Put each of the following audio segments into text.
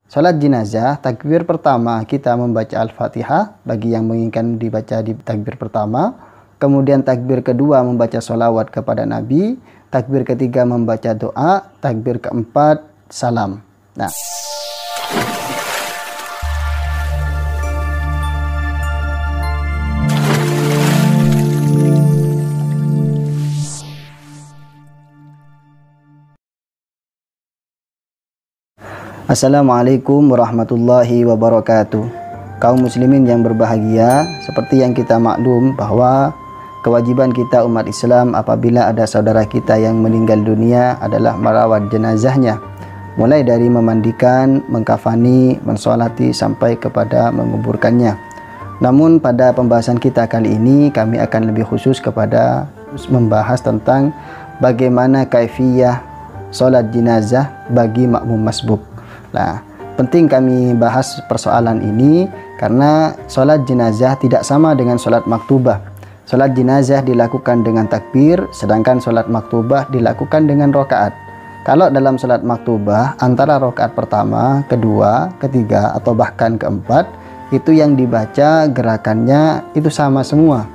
Salat jenazah, takbir pertama kita membaca Al-Fatihah bagi yang menginginkan dibaca di takbir pertama. Kemudian takbir kedua membaca sholawat kepada Nabi. Takbir ketiga membaca doa. Takbir keempat salam. Nah, Assalamualaikum warahmatullahi wabarakatuh. Kaum muslimin yang berbahagia, seperti yang kita maklum bahwa kewajiban kita umat Islam apabila ada saudara kita yang meninggal dunia adalah merawat jenazahnya, mulai dari memandikan, mengkafani, mensolati sampai kepada menguburkannya. Namun pada pembahasan kita kali ini kami akan lebih khusus kepada membahas tentang bagaimana kaifiyah solat jenazah bagi makmum masbuk. Nah, penting kami bahas persoalan ini karena sholat jenazah tidak sama dengan sholat maktubah. Sholat jenazah dilakukan dengan takbir, sedangkan sholat maktubah dilakukan dengan rokaat. Kalau dalam sholat maktubah, antara rokaat pertama, kedua, ketiga, atau bahkan keempat, itu yang dibaca gerakannya itu sama semua.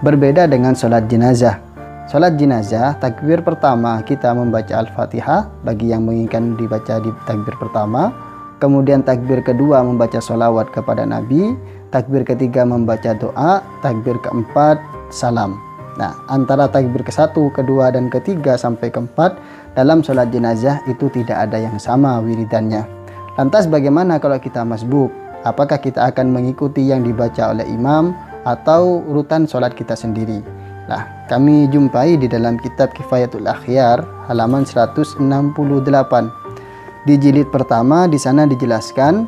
Berbeda dengan sholat jenazah. Sholat jenazah, takbir pertama kita membaca Al-Fatihah bagi yang menginginkan dibaca di takbir pertama. Kemudian takbir kedua membaca sholawat kepada Nabi. Takbir ketiga membaca doa. Takbir keempat salam. Nah, antara takbir ke-1, kedua, dan ketiga sampai keempat dalam sholat jenazah itu tidak ada yang sama wiridannya. Lantas bagaimana kalau kita masbuk? Apakah kita akan mengikuti yang dibaca oleh imam atau urutan sholat kita sendiri? Nah, kami jumpai di dalam kitab Kifayatul Akhyar halaman 168. Di jilid pertama di sana dijelaskan,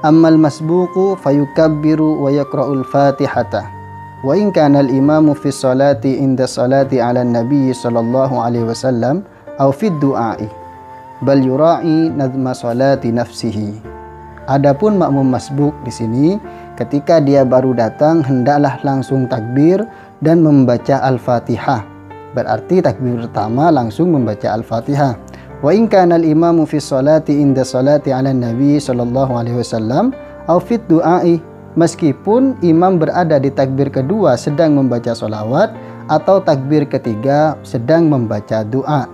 ammal masbuqu fayukabbiru wa yaqra'ul fatihata wa in kana al-imamu fi sholati inda sholati 'ala an-nabi sallallahu alaihi wasallam aw fi du'a'i bal yura'i nazma sholati nafsihi. Adapun makmum masbuk di sini ketika dia baru datang hendaklah langsung takbir dan membaca Al-Fatihah. Berarti takbir pertama langsung membaca Al-Fatihah. Wa in kana al-imamu fi sholati inda sholati 'ala nabi sallallahu alaihi wasallam aw fi du'ai, meskipun imam berada di takbir kedua sedang membaca sholawat atau takbir ketiga sedang membaca doa.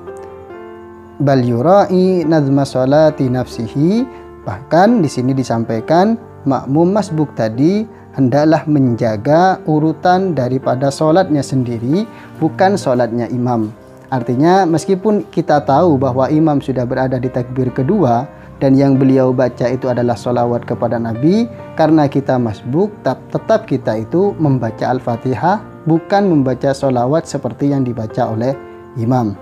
Bal yura'i nazma sholati nafsihi. Bahkan di sini disampaikan makmum masbuk tadi hendaklah menjaga urutan daripada sholatnya sendiri, bukan sholatnya imam. Artinya meskipun kita tahu bahwa imam sudah berada di takbir kedua dan yang beliau baca itu adalah sholawat kepada Nabi, karena kita masbuk tetap kita itu membaca Al-Fatihah, bukan membaca sholawat seperti yang dibaca oleh imam.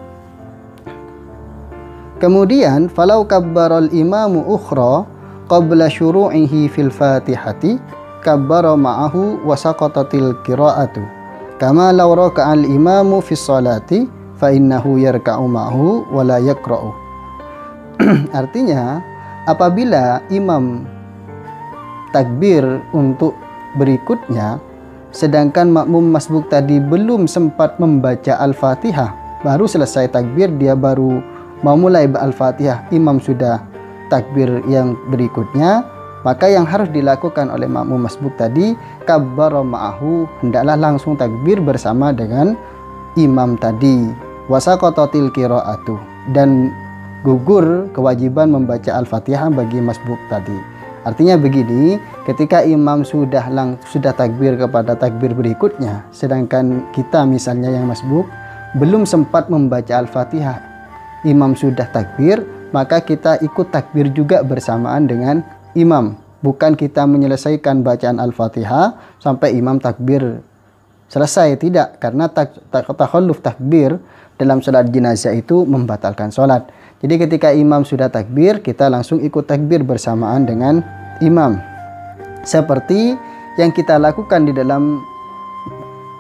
Kemudian falau kabbaral imamu ukhra qabla syuru'ihi fil fatihati kabbara ma'ahu wa saqatatil qira'atu kama law raka'al imamu fis sholati fa innahu yarka'u ma'ahu wa la yaqra'u. Artinya apabila imam takbir untuk berikutnya sedangkan makmum masbuk tadi belum sempat membaca Al-Fatihah, baru selesai takbir dia baru mau mulai Al-Fatihah, imam sudah takbir yang berikutnya, maka yang harus dilakukan oleh makmum masbuk tadi kabbara ma'ahu, hendaklah langsung takbir bersama dengan imam tadi, wasaqatatil qira'atu, dan gugur kewajiban membaca Al-Fatihah bagi masbuk tadi. Artinya begini, ketika imam sudah takbir kepada takbir berikutnya, sedangkan kita misalnya yang masbuk belum sempat membaca Al-Fatihah, imam sudah takbir, maka kita ikut takbir juga bersamaan dengan imam. Bukan kita menyelesaikan bacaan Al-Fatihah sampai imam takbir selesai, tidak. Karena takhalluf takbir dalam sholat jenazah itu membatalkan sholat. Jadi ketika imam sudah takbir, kita langsung ikut takbir bersamaan dengan imam. Seperti yang kita lakukan di dalam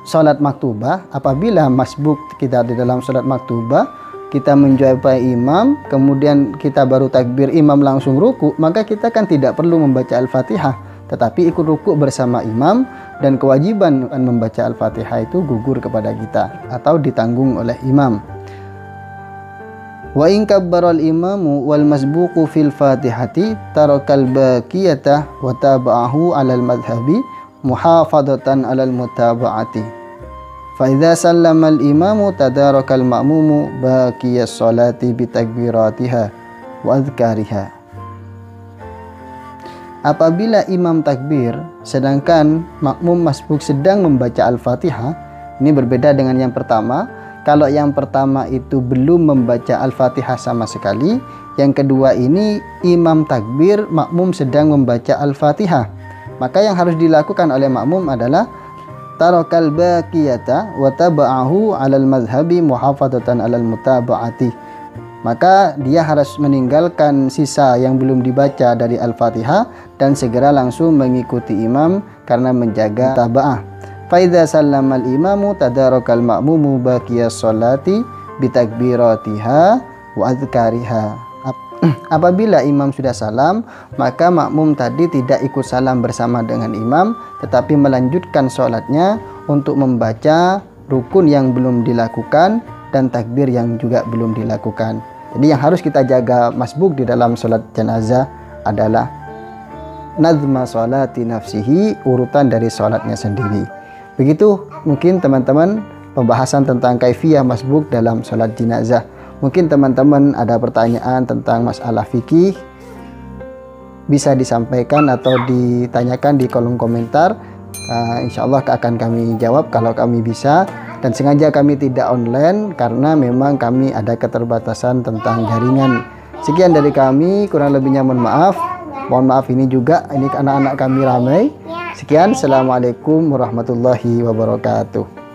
sholat maktubah. Apabila masbuk kita di dalam sholat maktubah, kita menjumpai imam, kemudian kita baru takbir, imam langsung ruku, maka kita kan tidak perlu membaca Al-Fatihah, tetapi ikut ruku bersama imam, dan kewajiban membaca Al-Fatihah itu gugur kepada kita atau ditanggung oleh imam. Wa in kabbaral imamu wal masbuqu fil fatihati tarakal baqiyata wa taba'ahu 'alal madhhabi muhafadatan 'alal mutaba'ati. Fa idza sallama al imamu tadarakal ma'mumu baqiyas salati bi takbiratiha wa adhkariha. Apabila imam takbir sedangkan makmum masbuk sedang membaca Al-Fatihah, ini berbeda dengan yang pertama. Kalau yang pertama itu belum membaca Al-Fatihah sama sekali, yang kedua ini imam takbir, makmum sedang membaca Al-Fatihah. Maka yang harus dilakukan oleh makmum adalah tarakal baqiyata wa taba'ahu 'alal madhhabi muhafadatan 'alal mutaba'ati. Maka dia harus meninggalkan sisa yang belum dibaca dari Al-Fatihah dan segera langsung mengikuti imam karena menjaga taba'ah. Fa idza sallamal imamu tadarakal ma'mumu baqiyas sholati bitakbiratiha wa adhkariha. Apabila imam sudah salam, maka makmum tadi tidak ikut salam bersama dengan imam, tetapi melanjutkan sholatnya untuk membaca rukun yang belum dilakukan dan takbir yang juga belum dilakukan. Jadi yang harus kita jaga masbuk di dalam sholat jenazah adalah nazma sholati nafsihi, urutan dari sholatnya sendiri. Begitu mungkin teman-teman pembahasan tentang kaifiyah masbuk dalam sholat jenazah. Mungkin teman-teman ada pertanyaan tentang masalah fikih, bisa disampaikan atau ditanyakan di kolom komentar. Insya Allah akan kami jawab kalau kami bisa. Dan sengaja kami tidak online karena memang kami ada keterbatasan tentang jaringan. Sekian dari kami, kurang lebihnya mohon maaf. Mohon maaf ini juga, ini anak-anak kami ramai. Sekian, assalamualaikum warahmatullahi wabarakatuh.